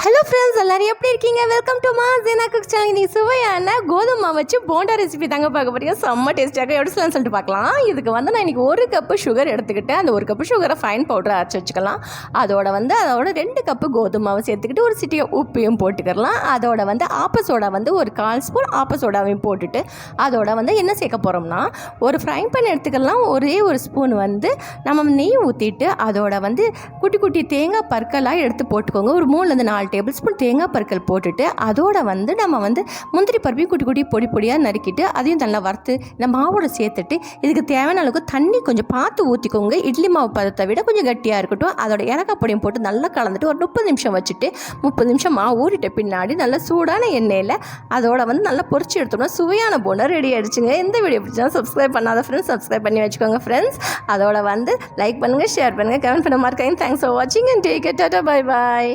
Hello friends, எல்லோரும் எப்படி இருக்கீங்க? Welcome to Jeena cook channel. இன்றைக்கி சுவையான கோதுமை வச்சு போண்டா ரெசிபி தாங்க பார்க்க போறீங்க. செம்ம டேஸ்ட்டாக எப்படி சொல்லலாம்னு சொல்லிட்டு பார்க்கலாம். இதுக்கு வந்து நான் இன்றைக்கி 1 கப்பு சுகர் எடுத்துக்கிட்டேன். அந்த 1 கப்பு சுகரை ஃபைன் பவுடரை அரைச்சி வச்சுக்கலாம். அதோட 2 கப்பு கோதுமாவை சேர்த்துக்கிட்டு ஒரு சிட்டியை உப்பையும் போட்டுக்கலாம். அதோட ஆப்பசோடா ஒரு 1/4 ஸ்பூன் ஆப்பசோடாவையும் போட்டுட்டு அதோட என்ன சேர்க்க போகிறோம்னா ஒரு ஃப்ரை பேன் எடுத்துக்கலாம். ஒரே ஒரு ஸ்பூன் நம்ம நெய் ஊற்றிட்டு அதோட குட்டி குட்டி தேங்காய் பற்களாக எடுத்து போட்டுக்கோங்க. ஒரு 3-4 டேபிள் ஸ்பூன் தேங்காய் பற்கள் போட்டுட்டு அதோட நம்ம முந்திரி பருப்பையும் குட்டி குட்டி பொடி பொடியாக நறுக்கிட்டு அதையும் நல்லா வறுத்து இந்த மாவோட சேர்த்துட்டு இதுக்கு தேவையான அளவுக்கு தண்ணி கொஞ்சம் பார்த்து ஊற்றிக்கோங்க. இட்லி மாவு பதத்தை விட கொஞ்சம் கட்டியாக இருக்கட்டும். அதோட ஏலக்காய் பொடியும் போட்டு நல்லா கலந்துட்டு ஒரு 30 நிமிஷம் வச்சுட்டு 30 நிமிஷம் மாவு ஊறிட்ட பின்னாடி நல்லா சூடான எண்ணெயில் அதோட நல்லா பொரிச்சு எடுத்தோம்னா சுவையான போண்டா ரெடி ஆகிடுச்சுங்க. இந்த வீடியோ பிடிச்சா சப்ஸ்கிரைப் பண்ணாத ஃப்ரெண்ட்ஸ் சப்ஸ்கிரைப் பண்ணி வச்சுக்கோங்க ஃப்ரெண்ட்ஸ். அதோட லைக் பண்ணுங்கள், ஷேர் பண்ணுங்கள், கமெண்ட் பண்ண மார்க்காங்க. தேங்க்ஸ் ஃபார் வாட்சிங் and take care. Tata, bye bye.